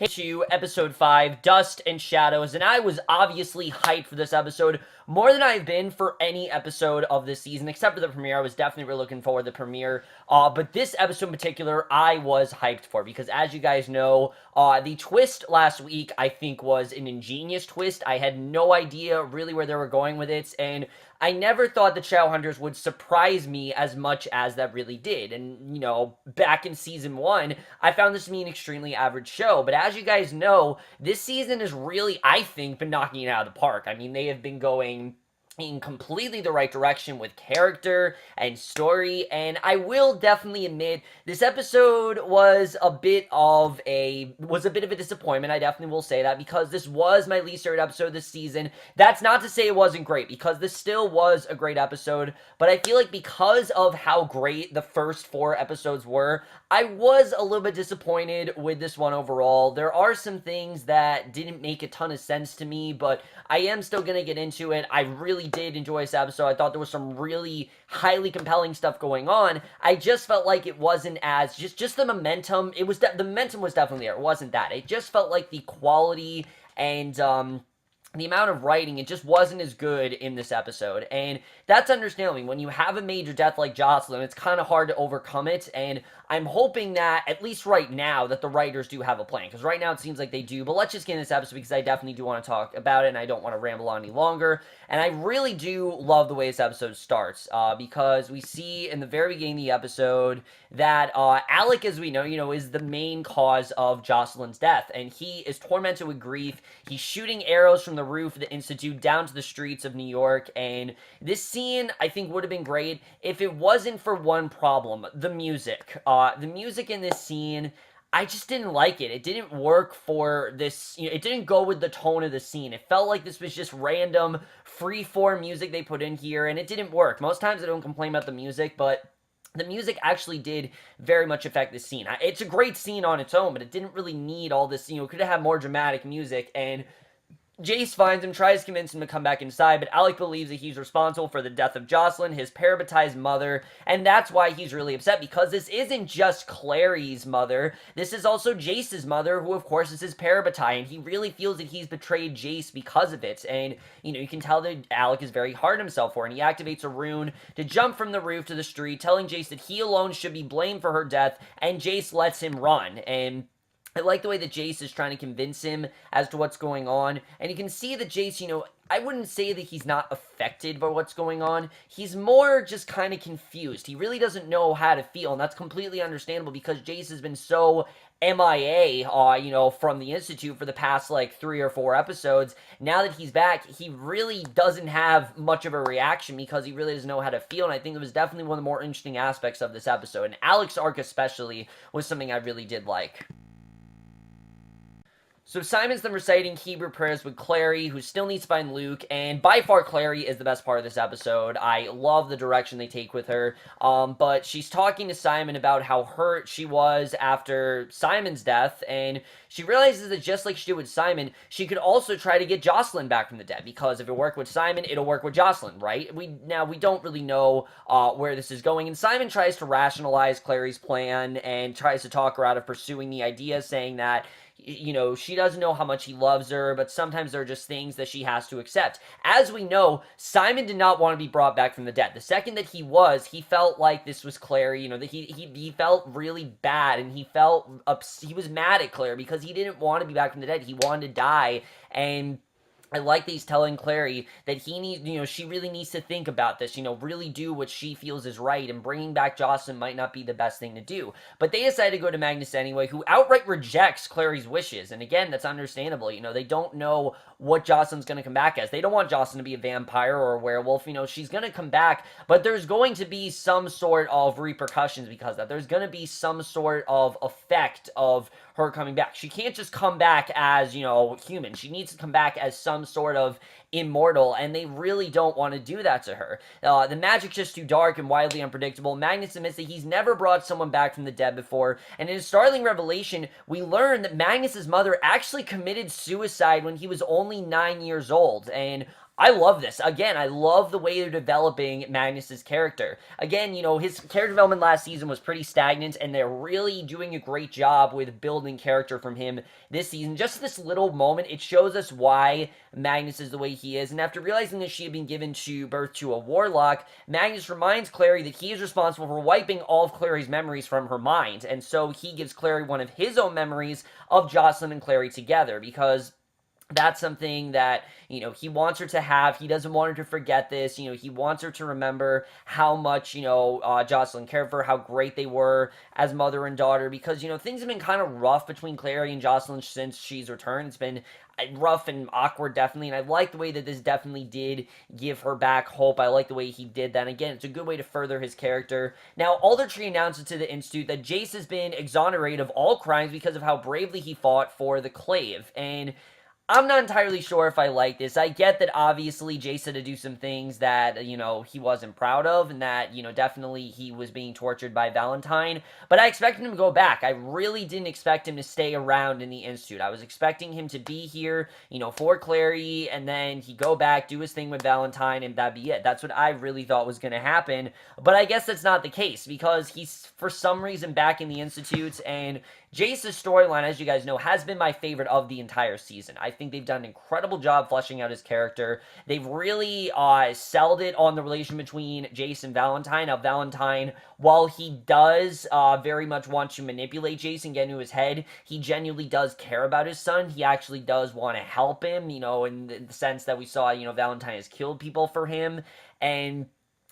To episode 5, Dust and Shadows, and I was obviously hyped for this episode more than I've been for any episode of this season, except for the premiere. I was definitely really looking forward to the premiere, but this episode in particular, I was hyped for, because as you guys know, the twist last week, I think, was an ingenious twist. I had no idea really where they were going with it, and I never thought the Shadowhunters would surprise me as much as that really did. And, you know, back in season 1, I found this to be an extremely average show. But as you guys know, this season has really, I think, been knocking it out of the park. I mean, they have been going in completely the right direction with character and story, and I will definitely admit this episode was a bit of a disappointment. I definitely will say that, because this was my least favorite episode this season. That's not to say it wasn't great, because this still was a great episode, but I feel like because of how great the first 4 episodes were, I was a little bit disappointed with this one overall. There are some things that didn't make a ton of sense to me, but I am still gonna get into it. I really did enjoy this episode. I thought there was some really highly compelling stuff going on. I just felt like it wasn't as just the momentum. The momentum was definitely there. It wasn't that. It just felt like the quality and the amount of writing, it just wasn't as good in this episode, and that's understandable. When you have a major death like Jocelyn, it's kind of hard to overcome it, and I'm hoping that, at least right now, that the writers do have a plan, because right now it seems like they do, but let's just get in this episode, because I definitely do want to talk about it, and I don't want to ramble on any longer, and I really do love the way this episode starts, because we see in the very beginning of the episode that Alec, as we know, is the main cause of Jocelyn's death, and he is tormented with grief. He's shooting arrows from the roof of the Institute down to the streets of New York, and this scene, I think, would have been great if it wasn't for one problem: the music. The music in this scene, I just didn't like it. It didn't work for this, it didn't go with the tone of the scene. It felt like this was just random, free-form music they put in here, and it didn't work. Most times I don't complain about the music, but the music actually did very much affect this scene. It's a great scene on its own, but it didn't really need all this, it could have had more dramatic music, and Jace finds him, tries to convince him to come back inside, but Alec believes that he's responsible for the death of Jocelyn, his parabatized mother, and that's why he's really upset, because this isn't just Clary's mother, this is also Jace's mother, who of course is his parabatai, and he really feels that he's betrayed Jace because of it, and, you can tell that Alec is very hard on himself for it, and he activates a rune to jump from the roof to the street, telling Jace that he alone should be blamed for her death, and Jace lets him run, and I like the way that Jace is trying to convince him as to what's going on, and you can see that Jace, I wouldn't say that he's not affected by what's going on. He's more just kind of confused. He really doesn't know how to feel, and that's completely understandable, because Jace has been so MIA, from the Institute for the past, 3 or 4 episodes. Now that he's back, he really doesn't have much of a reaction, because he really doesn't know how to feel, and I think it was definitely one of the more interesting aspects of this episode, and Alec's arc especially was something I really did like. So Simon's then reciting Hebrew prayers with Clary, who still needs to find Luke, and by far Clary is the best part of this episode. I love the direction they take with her, but she's talking to Simon about how hurt she was after Simon's death, and she realizes that just like she did with Simon, she could also try to get Jocelyn back from the dead, because if it worked with Simon, it'll work with Jocelyn, right? We don't really know where this is going, and Simon tries to rationalize Clary's plan and tries to talk her out of pursuing the idea, saying that she doesn't know how much he loves her, but sometimes there are just things that she has to accept. As we know, Simon did not want to be brought back from the dead. The second that he felt like this was Clary, that he felt really bad, and he was mad at Claire, because he didn't want to be back from the dead. He wanted to die, and I like that he's telling Clary that she really needs to think about this, really do what she feels is right, and bringing back Jocelyn might not be the best thing to do. But they decide to go to Magnus anyway, who outright rejects Clary's wishes, and again, that's understandable, they don't know what Jocelyn's going to come back as. They don't want Jocelyn to be a vampire or a werewolf, she's going to come back, but there's going to be some sort of repercussions because of that. There's going to be some sort of effect of her coming back. She can't just come back as, human. She needs to come back as some sort of immortal, and they really don't want to do that to her. The magic's just too dark and wildly unpredictable. Magnus admits that he's never brought someone back from the dead before, and in a startling revelation, we learn that Magnus's mother actually committed suicide when he was only 9 years old, and I love this. Again, I love the way they're developing Magnus's character. Again, his character development last season was pretty stagnant, and they're really doing a great job with building character from him this season. Just this little moment, it shows us why Magnus is the way he is. And after realizing that she had been given birth to a warlock, Magnus reminds Clary that he is responsible for wiping all of Clary's memories from her mind. And so he gives Clary one of his own memories of Jocelyn and Clary together, because that's something that, he wants her to have. He doesn't want her to forget this. He wants her to remember how much, Jocelyn cared for her, how great they were as mother and daughter, because, things have been kind of rough between Clary and Jocelyn since she's returned. It's been rough and awkward, definitely, and I like the way that this definitely did give her back hope. I like the way he did that, and again, it's a good way to further his character. Now, Aldertree announces to the Institute that Jace has been exonerated of all crimes because of how bravely he fought for the Clave, and I'm not entirely sure if I like this. I get that obviously Jace had to do some things that, he wasn't proud of, and that, definitely he was being tortured by Valentine, but I expected him to go back. I really didn't expect him to stay around in the Institute. I was expecting him to be here, for Clary, and then he'd go back, do his thing with Valentine, and that'd be it. That's what I really thought was going to happen, but I guess that's not the case, because he's, for some reason, back in the Institute, and Jace's storyline, as you guys know, has been my favorite of the entire season. I think they've done an incredible job fleshing out his character. They've really sold it on the relation between Jace and Valentine. Now, Valentine, while he does very much want to manipulate Jace and get into his head, he genuinely does care about his son. He actually does want to help him, in the sense that we saw, Valentine has killed people for him, and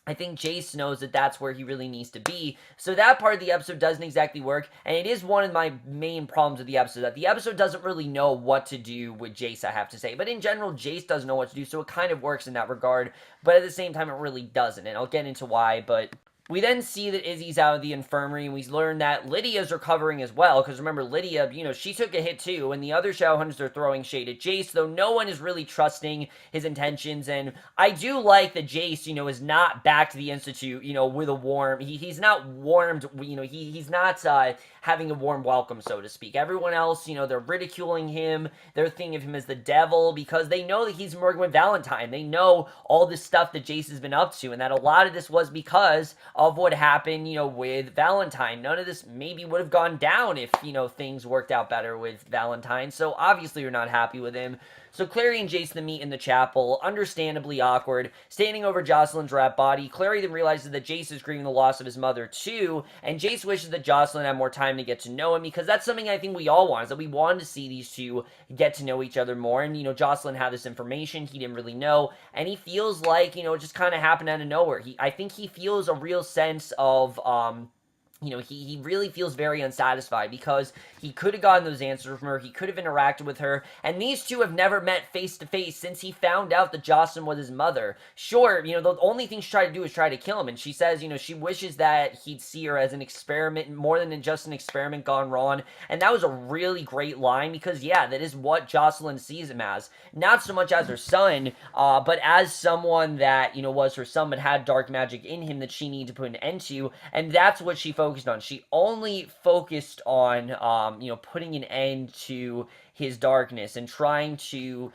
I think Jace knows that that's where he really needs to be. So that part of the episode doesn't exactly work, and it is one of my main problems with the episode, that the episode doesn't really know what to do with Jace, I have to say. But in general, Jace doesn't know what to do, so it kind of works in that regard, but at the same time, it really doesn't, and I'll get into why, but we then see that Izzy's out of the infirmary, and we learn that Lydia's recovering as well, because remember, Lydia, she took a hit too, and the other Shadowhunters are throwing shade at Jace, though no one is really trusting his intentions, and I do like that Jace, is not back to the Institute, with a warm, he's not warmed, he's not, having a warm welcome, so to speak. Everyone else, they're ridiculing him, they're thinking of him as the devil, because they know that he's working with Valentine, they know all this stuff that Jace has been up to, and that a lot of this was because of what happened, with Valentine. None of this maybe would have gone down if, things worked out better with Valentine, so obviously you're not happy with him. So Clary and Jace then meet in the chapel, understandably awkward, standing over Jocelyn's wrapped body. Clary then realizes that Jace is grieving the loss of his mother too, and Jace wishes that Jocelyn had more time to get to know him, because that's something I think we all want, is that we wanted to see these two get to know each other more, and, Jocelyn had this information he didn't really know, and he feels like, it just kind of happened out of nowhere. I think he feels a real sense of, he really feels very unsatisfied, because he could have gotten those answers from her, he could have interacted with her, and these two have never met face-to-face since he found out that Jocelyn was his mother. Sure, the only thing she tried to do is try to kill him, and she says, she wishes that he'd see her as an experiment, more than just an experiment gone wrong, and that was a really great line, because, yeah, that is what Jocelyn sees him as. Not so much as her son, but as someone that, was her son, but had dark magic in him that she needed to put an end to, and that's what she focused on. She only focused on, putting an end to his darkness and trying to,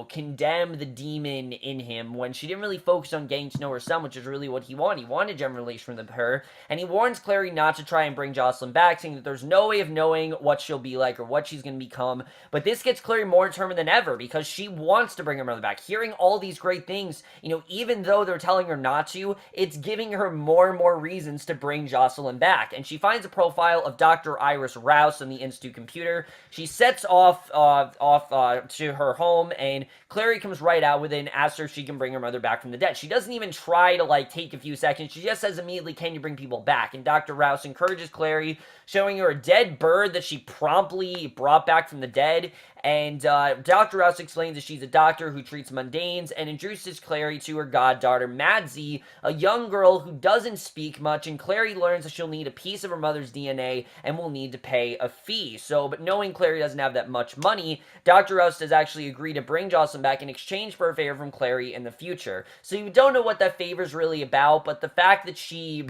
condemn the demon in him, when she didn't really focus on getting to know her son, which is really what he wanted. He wanted a genuine relation with her, and he warns Clary not to try and bring Jocelyn back, saying that there's no way of knowing what she'll be like or what she's going to become, but this gets Clary more determined than ever, because she wants to bring her mother back. Hearing all these great things, even though they're telling her not to, it's giving her more and more reasons to bring Jocelyn back, and she finds a profile of Dr. Iris Rouse on the Institute computer. She sets off to her home, and Clary comes right out with it and asks her if she can bring her mother back from the dead. She doesn't even try to, take a few seconds. She just says immediately, "Can you bring people back?" And Dr. Rouse encourages Clary, showing her a dead bird that she promptly brought back from the dead, and Dr. Rouse explains that she's a doctor who treats mundanes, and introduces Clary to her goddaughter, Madsy, a young girl who doesn't speak much, and Clary learns that she'll need a piece of her mother's DNA, and will need to pay a fee. But knowing Clary doesn't have that much money, Dr. Rouse does actually agree to bring Jocelyn back in exchange for a favor from Clary in the future. So you don't know what that favor is really about, but the fact that she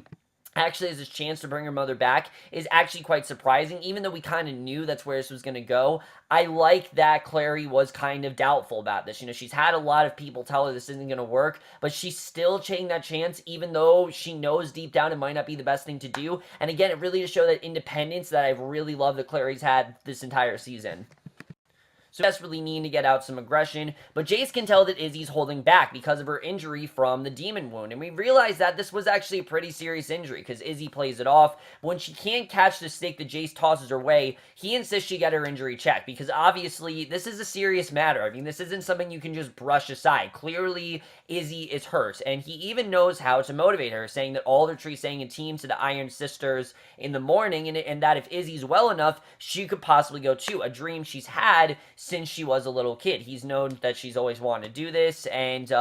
actually has this chance to bring her mother back is actually quite surprising, even though we kind of knew that's where this was going to go. I like that Clary was kind of doubtful about this. You know, she's had a lot of people tell her this isn't going to work, but she's still taking that chance, even though she knows deep down it might not be the best thing to do. And again, it really just showed that independence that I really love that Clary's had this entire season. So desperately needing to get out some aggression, but Jace can tell that Izzy's holding back because of her injury from the demon wound, and we realize that this was actually a pretty serious injury because Izzy plays it off. When she can't catch the stick that Jace tosses her way, he insists she get her injury checked because obviously this is a serious matter. I mean, this isn't something you can just brush aside. Clearly, Izzy is hurt, and he even knows how to motivate her, saying that Aldertree saying a team to the Iron Sisters in the morning, and that if Izzy's well enough, she could possibly go too. A dream she's had since she was a little kid. He's known that she's always wanted to do this, and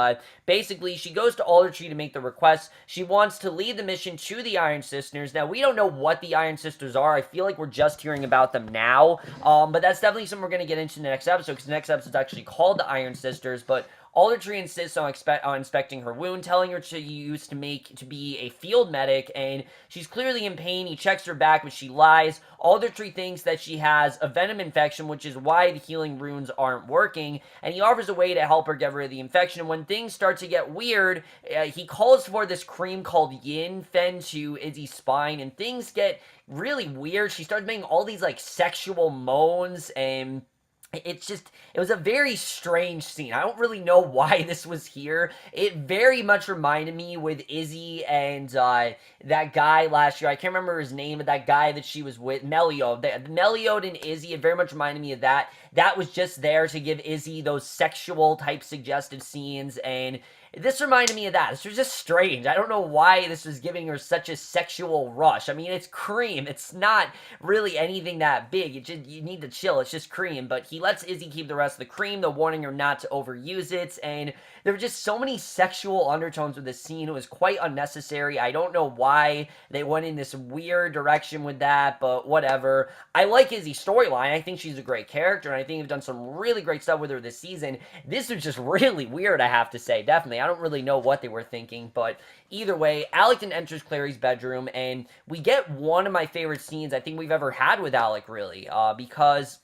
basically she goes to Aldertree to make the request. She wants to lead the mission to the Iron Sisters. Now, we don't know what the Iron Sisters are. I feel like we're just hearing about them now, but that's definitely something we're going to get into in the next episode, because the next episode is actually called the Iron Sisters, but Aldertree insists on inspecting her wound, telling her to use to be a field medic, and she's clearly in pain. He checks her back, but she lies. Aldertree thinks that she has a venom infection, which is why the healing runes aren't working, and he offers a way to help her get rid of the infection. And when things start to get weird, he calls for this cream called Yin Fen to Izzy's spine, and things get really weird. She starts making all these, like, sexual moans, and it was a very strange scene. I don't really know why this was here. It very much reminded me with Izzy and that guy last year. I can't remember his name, but that guy that she was with, Meliod. Meliod and Izzy, it very much reminded me of that. That was just there to give Izzy those sexual type suggested scenes, and this reminded me of that. This was just strange. I don't know why this was giving her such a sexual rush. I mean, it's cream. It's not really anything that big. You need to chill. It's just cream. But he lets Izzy keep the rest of the cream, though warning her not to overuse it. And there were just so many sexual undertones with this scene. It was quite unnecessary. I don't know why they went in this weird direction with that, but whatever. I like Izzy's storyline. I think she's a great character, and I think they've done some really great stuff with her this season. This was just really weird, I have to say. Definitely. I don't really know what they were thinking, but either way, Alec then enters Clary's bedroom, and we get one of my favorite scenes I think we've ever had with Alec, really, because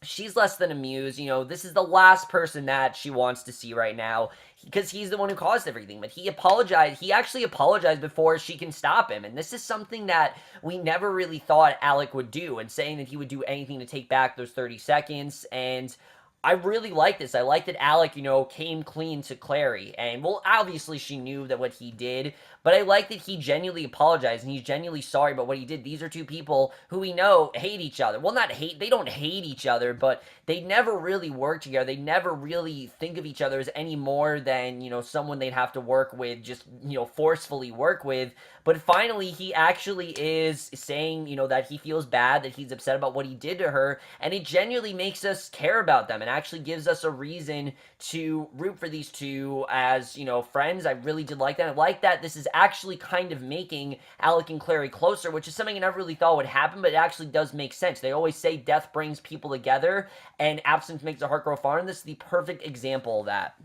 she's less than amused. You know, this is the last person that she wants to see right now, because he's the one who caused everything. But he apologized. He actually apologized before she can stop him. And this is something that we never really thought Alec would do, and saying that he would do anything to take back those 30 seconds. And I really like this. I like that Alec, you know, came clean to Clary. And, well, obviously she knew that what he did, but I like that he genuinely apologized and he's genuinely sorry about what he did. These are two people who we know hate each other. Well, not hate, they don't hate each other, but they never really work together. They never really think of each other as any more than, you know, someone they'd have to work with, just, you know, forcefully work with. But finally, he actually is saying, you know, that he feels bad, that he's upset about what he did to her, and it genuinely makes us care about them and actually gives us a reason to root for these two as, you know, friends. I really did like that. I like that this is actually kind of making Alec and Clary closer, which is something I never really thought would happen, but it actually does make sense. They always say death brings people together, and absence makes the heart grow fonder, and this is the perfect example of that.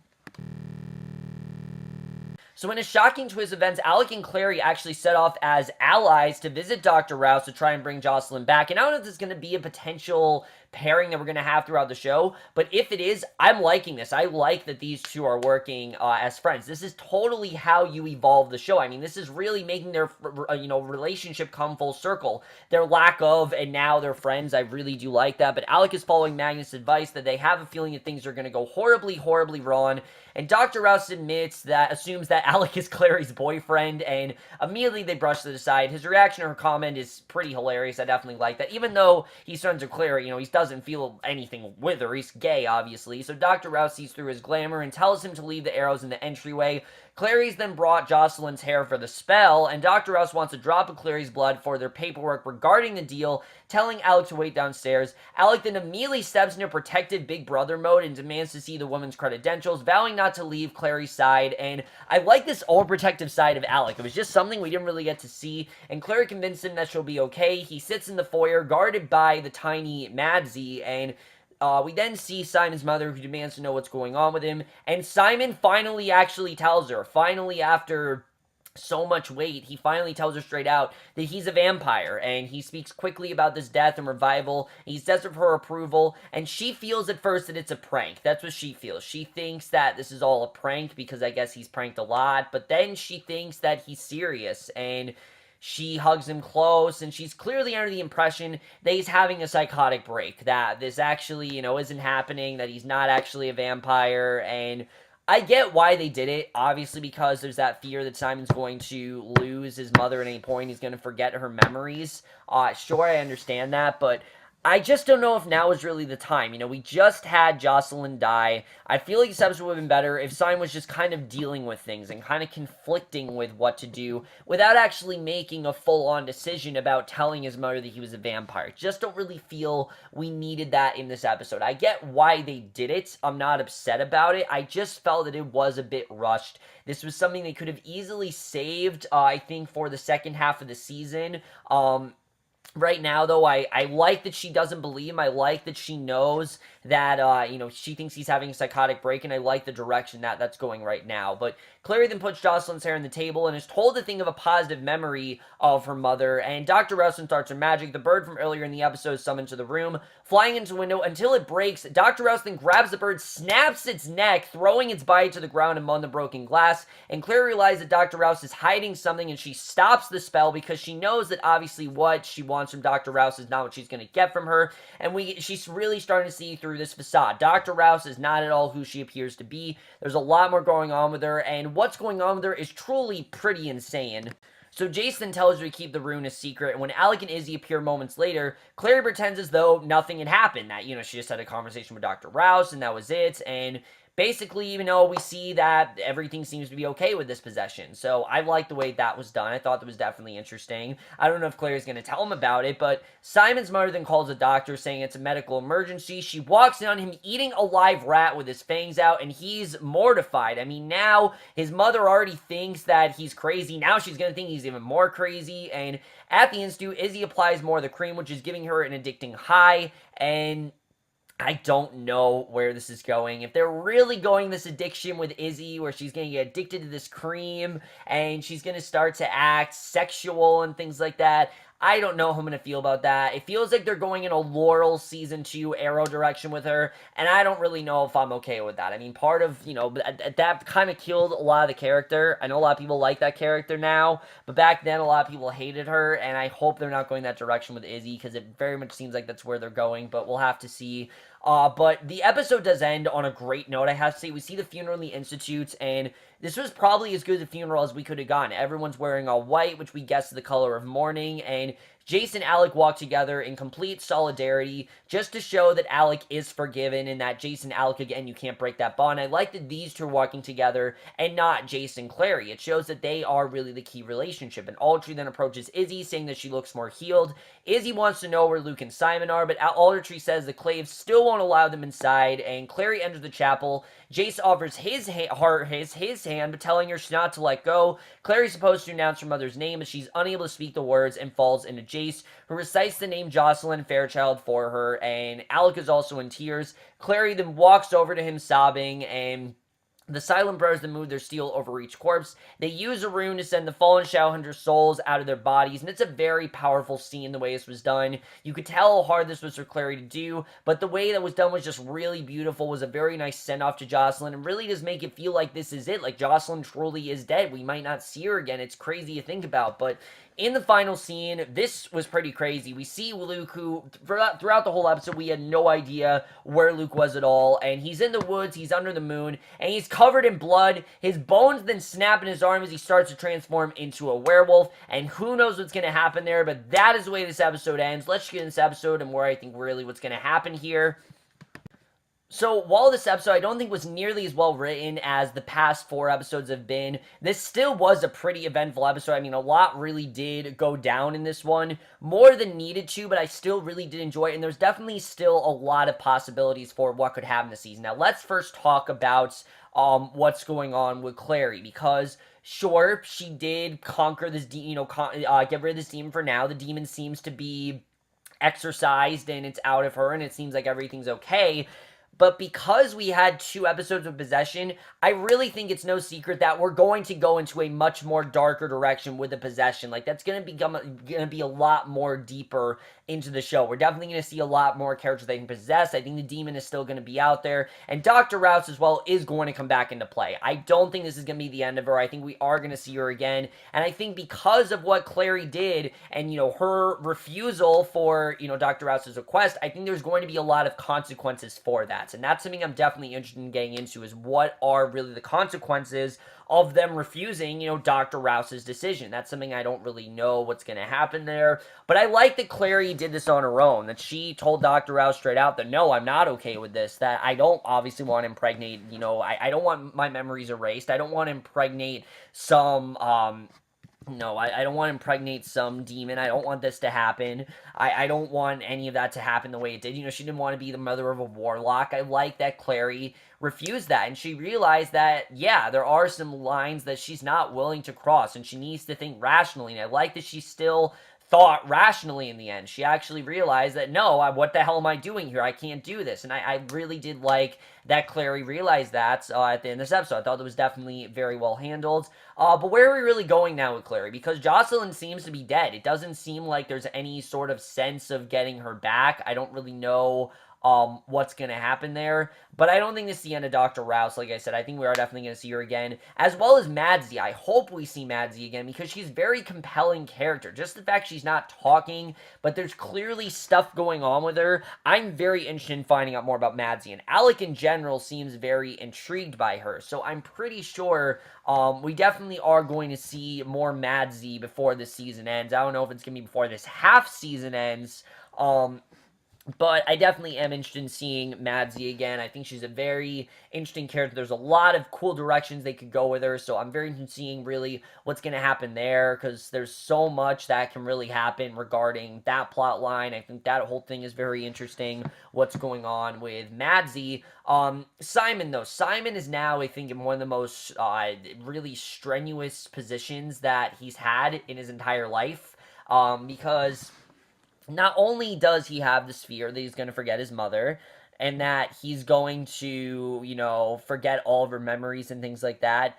So in a shocking twist of events, Alec and Clary actually set off as allies to visit Dr. Rouse to try and bring Jocelyn back. And I don't know if this is going to be a potential pairing that we're going to have throughout the show, but if it is, I'm liking this. I like that these two are working as friends. This is totally how you evolve the show. I mean, this is really making their, you know, relationship come full circle. Their lack of, and now they're friends. I really do like that, but Alec is following Magnus' advice that they have a feeling that things are going to go horribly, horribly wrong, and Dr. Rouse assumes that Alec is Clary's boyfriend, and immediately they brush it aside. His reaction to her comment is pretty hilarious. I definitely like that. Even though he's friends with Clary, you know, he doesn't feel anything with her. He's gay, obviously. So Dr. Rouse sees through his glamour and tells him to leave the arrows in the entryway. Clary's then brought Jocelyn's hair for the spell, and Dr. Rouse wants a drop of Clary's blood for their paperwork regarding the deal, telling Alec to wait downstairs. Alec then immediately steps into protective Big Brother mode and demands to see the woman's credentials, vowing not to leave Clary's side, and I like this overprotective side of Alec. It was just something we didn't really get to see, and Clary convinced him that she'll be okay. He sits in the foyer, guarded by the tiny Madsy, and we then see Simon's mother, who demands to know what's going on with him, and Simon finally actually tells her. Finally, after so much weight, he finally tells her straight out that he's a vampire, and he speaks quickly about this death and revival. He's desperate for her approval, and she feels at first that it's a prank. That's what she feels. She thinks that this is all a prank because I guess he's pranked a lot, but then she thinks that he's serious, and she hugs him close, and she's clearly under the impression that he's having a psychotic break, that this actually, isn't happening, that he's not actually a vampire, and I get why they did it, obviously, because there's that fear that Simon's going to lose his mother at any point. He's going to forget her memories. Sure, I understand that, but I just don't know if now is really the time. We just had Jocelyn die. I feel like this episode would have been better if Simon was just kind of dealing with things and kind of conflicting with what to do without actually making a full-on decision about telling his mother that he was a vampire. Just don't really feel we needed that in this episode. I get why they did it. I'm not upset about it. I just felt that it was a bit rushed. This was something they could have easily saved, I think, for the second half of the season. Right now, though, I like that she doesn't believe him. I like that she knows that, she thinks he's having a psychotic break, and I like the direction that that's going right now. But Clary then puts Jocelyn's hair on the table and is told to think of a positive memory of her mother, and Dr. Rowson starts her magic. The bird from earlier in the episode is summoned to the room, flying into the window until it breaks. Dr. Rowson grabs the bird, snaps its neck, throwing its body to the ground among the broken glass, and Clary realizes that Dr. Rouse is hiding something, and she stops the spell because she knows that obviously what she wants from Dr. Rouse is not what she's going to get from her, and she's really starting to see through this facade. Dr. Rouse is not at all who she appears to be. There's a lot more going on with her, and what's going on with her is truly pretty insane. So Jason tells her to keep the rune a secret, and when Alec and Izzy appear moments later, Clary pretends as though nothing had happened, that, she just had a conversation with Dr. Rouse, and that was it, and basically, we see that everything seems to be okay with this possession. So I like the way that was done. I thought that was definitely interesting. I don't know if Claire's going to tell him about it, but Simon's mother then calls a doctor saying it's a medical emergency. She walks in on him eating a live rat with his fangs out, and he's mortified. I mean, now his mother already thinks that he's crazy. Now she's going to think he's even more crazy, and at the Institute, Izzy applies more of the cream, which is giving her an addicting high, and I don't know where this is going. If they're really going this addiction with Izzy, where she's going to get addicted to this cream, and she's going to start to act sexual and things like that, I don't know how I'm going to feel about that. It feels like they're going in a Laurel Season 2 Arrow direction with her, and I don't really know if I'm okay with that. I mean, part of, that kind of killed a lot of the character. I know a lot of people like that character now, but back then a lot of people hated her, and I hope they're not going that direction with Izzy, because it very much seems like that's where they're going, but we'll have to see. But the episode does end on a great note, I have to say. We see the funeral in the Institute, and this was probably as good a funeral as we could have gotten. Everyone's wearing all white, which we guess is the color of mourning, and Jason and Alec walk together in complete solidarity, just to show that Alec is forgiven, and that Jason and Alec, again, you can't break that bond. I like that these two are walking together, and not Jason and Clary. It shows that they are really the key relationship, and Aldrich then approaches Izzy, saying that she looks more healed. Izzy wants to know where Luke and Simon are, but Aldrich says the Claves still won't allow them inside, and Clary enters the chapel. Jace offers his hand, but telling her not to let go. Clary's supposed to announce her mother's name, but she's unable to speak the words and falls into Jace, who recites the name Jocelyn Fairchild for her, and Alec is also in tears. Clary then walks over to him sobbing, and the Silent Brothers then move their steel over each corpse. They use a rune to send the fallen Shadowhunters' souls out of their bodies, and it's a very powerful scene the way this was done. You could tell how hard this was for Clary to do, but the way that was done was just really beautiful. It was a very nice send-off to Jocelyn, and really does make it feel like this is it. Like, Jocelyn truly is dead. We might not see her again. It's crazy to think about, but in the final scene, this was pretty crazy. We see Luke, who, throughout the whole episode, we had no idea where Luke was at all, and he's in the woods, he's under the moon, and he's covered in blood. His bones then snap in his arm as he starts to transform into a werewolf, and who knows what's going to happen there, but that is the way this episode ends. Let's get into this episode and where I think really what's going to happen here. So, while this episode I don't think was nearly as well written as the past 4 episodes have been, this still was a pretty eventful episode. I mean, a lot really did go down in this one, more than needed to, but I still really did enjoy it, and there's definitely still a lot of possibilities for what could happen this season. Now, let's first talk about what's going on with Clary, because sure, she did conquer this, get rid of this demon for now. The demon seems to be exorcised, and it's out of her, and it seems like everything's okay. But because we had 2 episodes of Possession, I really think it's no secret that we're going to go into a much more darker direction with the Possession. Like, that's going to be a lot more deeper into the show. We're definitely going to see a lot more characters they can possess. I think the demon is still going to be out there. And Dr. Rouse as well is going to come back into play. I don't think this is going to be the end of her. I think we are going to see her again. And I think because of what Clary did and, her refusal for, Dr. Rouse's request, I think there's going to be a lot of consequences for that. And that's something I'm definitely interested in getting into, is what are really the consequences of them refusing, Dr. Rouse's decision. That's something I don't really know what's going to happen there. But I like that Clary did this on her own, that she told Dr. Rouse straight out that, no, I'm not okay with this, that I don't obviously want to impregnate, I don't want my memories erased. I don't want to impregnate some, no, I don't want to impregnate some demon. I don't want this to happen. I don't want any of that to happen the way it did. She didn't want to be the mother of a warlock. I like that Clary refused that, and she realized that, yeah, there are some lines that she's not willing to cross, and she needs to think rationally, and I like that she still thought rationally in the end. She actually realized that, no, what the hell am I doing here? I can't do this. And I really did like that Clary realized that at the end of this episode. I thought it was definitely very well handled. But where are we really going now with Clary? Because Jocelyn seems to be dead. It doesn't seem like there's any sort of sense of getting her back. I don't really know what's going to happen there. But I don't think this is the end of Dr. Rouse. Like I said, I think we are definitely going to see her again. As well as Madsy. I hope we see Madsy again because she's a very compelling character. Just the fact she's not talking, but there's clearly stuff going on with her. I'm very interested in finding out more about Madsy. And Alec in general seems very intrigued by her. So I'm pretty sure we definitely are going to see more Madsy before this season ends. I don't know if it's going to be before this half season ends. But I definitely am interested in seeing Madsy again. I think she's a very interesting character. There's a lot of cool directions they could go with her, so I'm very interested in seeing really what's going to happen there, because there's so much that can really happen regarding that plot line. I think that whole thing is very interesting, what's going on with Madsy. Simon, though. Simon is now, I think, in one of the most really strenuous positions that he's had in his entire life, because not only does he have this fear that he's going to forget his mother, and that he's going to, forget all of her memories and things like that,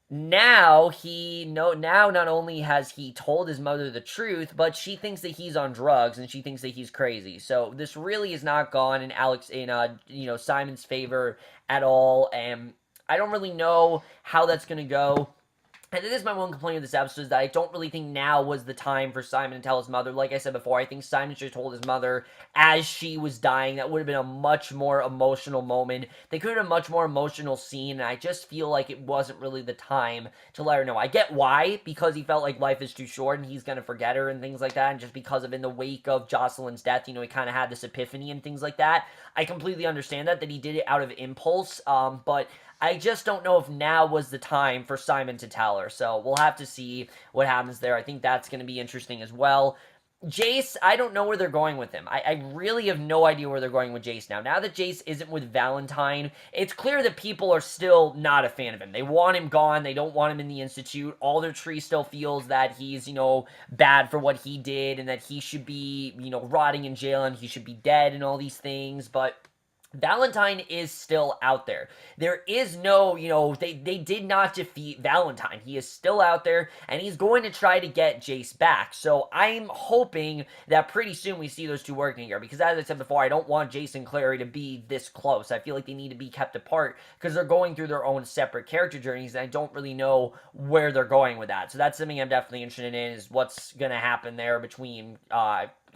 now not only has he told his mother the truth, but she thinks that he's on drugs, and she thinks that he's crazy. So this really is not gone in Simon's favor at all, and I don't really know how that's going to go. And it is my one complaint of this episode, is that I don't really think now was the time for Simon to tell his mother. Like I said before, I think Simon should have told his mother as she was dying. That would have been a much more emotional moment. They could have had a much more emotional scene, and I just feel like it wasn't really the time to let her know. I get why, because he felt like life is too short and he's going to forget her and things like that, and just because of in the wake of Jocelyn's death, he kind of had this epiphany and things like that. I completely understand that he did it out of impulse, but I just don't know if now was the time for Simon to tell her. So we'll have to see what happens there. I think that's going to be interesting as well. Jace, I don't know where they're going with him. I really have no idea where they're going with Jace now. Now that Jace isn't with Valentine, it's clear that people are still not a fan of him. They want him gone. They don't want him in the Institute. Alder Tree still feels that he's, bad for what he did, and that he should be, rotting in jail, and he should be dead and all these things. But Valentine is still out there. There is no, they did not defeat Valentine. He is still out there, and he's going to try to get Jace back. So I'm hoping that pretty soon we see those two working here, because as I said before, I don't want Jace and Clary to be this close. I feel like they need to be kept apart, because they're going through their own separate character journeys, and I don't really know where they're going with that. So that's something I'm definitely interested in, is what's going to happen there between,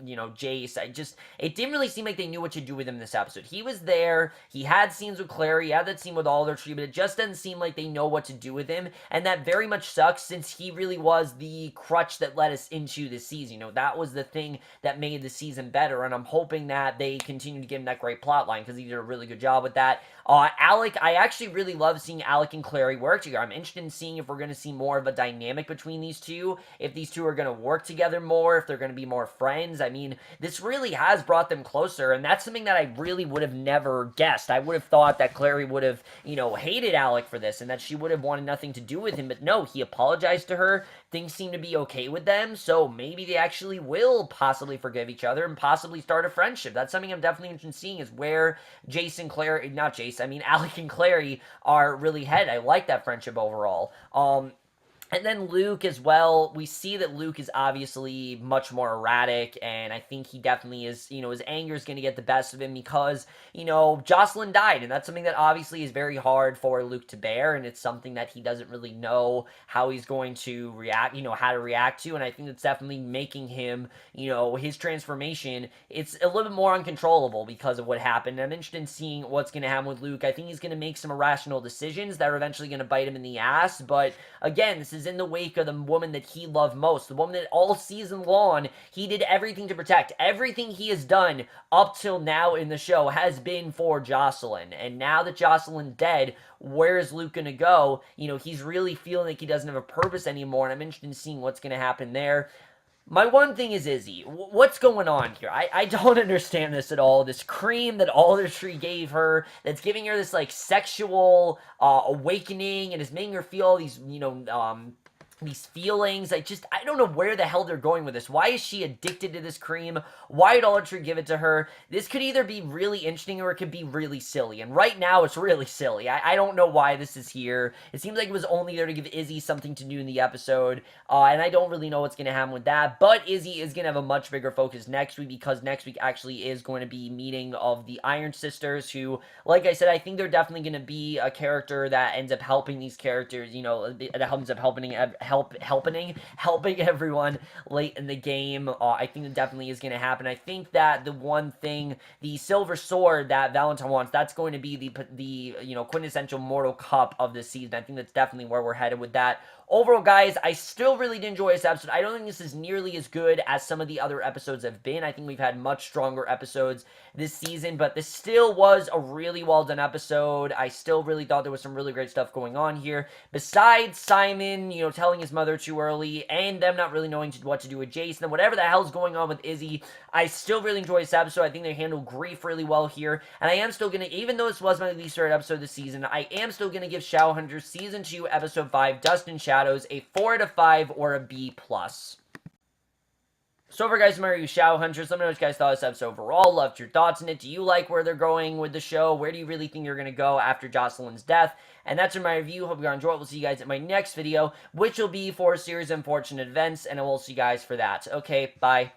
Jace. It didn't really seem like they knew what to do with him this episode. He was there, he had scenes with Clary, he had that scene with Alder Tree, but it just doesn't seem like they know what to do with him, and that very much sucks, since he really was the crutch that led us into this season. That was the thing that made the season better, and I'm hoping that they continue to give him that great plot line, because he did a really good job with that. Alec, I actually really love seeing Alec and Clary work together. I'm interested in seeing if we're going to see more of a dynamic between these two, if these two are going to work together more, if they're going to be more friends. I mean, this really has brought them closer, and that's something that I really would have never guessed. I would have thought that Clary would have, hated Alec for this, and that she would have wanted nothing to do with him, but no, he apologized to her. Things seem to be okay with them, so maybe they actually will possibly forgive each other and possibly start a friendship. That's something I'm definitely interested in seeing, is where Alec and Clary are really headed. I like that friendship overall. And then Luke as well, we see that Luke is obviously much more erratic, and I think he definitely is, his anger is going to get the best of him because, Jocelyn died, and that's something that obviously is very hard for Luke to bear, and it's something that he doesn't really know how he's going to react, how to react to, and I think that's definitely making him, his transformation, it's a little bit more uncontrollable because of what happened, and I'm interested in seeing what's going to happen with Luke. I think he's going to make some irrational decisions that are eventually going to bite him in the ass, but again, this is in the wake of the woman that he loved most, the woman that all season long he did everything to protect. Everything he has done up till now in the show has been for Jocelyn, and now that Jocelyn's dead, where is Luke gonna go? He's really feeling like he doesn't have a purpose anymore, and I'm interested in seeing what's gonna happen there. My one thing is Izzy. What's going on here? I don't understand this at all. This cream that Aldertree gave her, that's giving her this, sexual awakening, and is making her feel all these, these feelings. I don't know where the hell they're going with this. Why is she addicted to this cream? Why did Aldertree give it to her? This could either be really interesting or it could be really silly. And right now, it's really silly. I don't know why this is here. It seems like it was only there to give Izzy something to do in the episode. And I don't really know what's going to happen with that. But Izzy is going to have a much bigger focus next week, because next week actually is going to be meeting of the Iron Sisters, who, like I said, I think they're definitely going to be a character that ends up helping these characters, that ends up helping everyone late in the game. I think that definitely is going to happen. I think that the one thing, the silver sword that Valentine wants, that's going to be the quintessential Mortal Cup of this season. I think that's definitely where we're headed with that. Overall, guys, I still really did enjoy this episode. I don't think this is nearly as good as some of the other episodes have been. I think we've had much stronger episodes this season, but this still was a really well-done episode. I still really thought there was some really great stuff going on here. Besides Simon, telling his mother too early, and them not really knowing what to do with Jason, and whatever the hell's going on with Izzy, I still really enjoy this episode. I think they handled grief really well here, and I am still going to, even though this was my least favorite episode this season, I am still going to give Shadowhunters Season 2, Episode 5, Dust and Shadows, a 4 out of 5 or a B+. So over, guys, my review, Shadowhunters. Let me know what you guys thought of this episode overall. Loved your thoughts on it. Do you like where they're going with the show? Where do you really think you're going to go after Jocelyn's death? And that's in my review. Hope you guys enjoyed it. We'll see you guys in my next video, which will be for a series of unfortunate events, and I will see you guys for that. Okay, bye.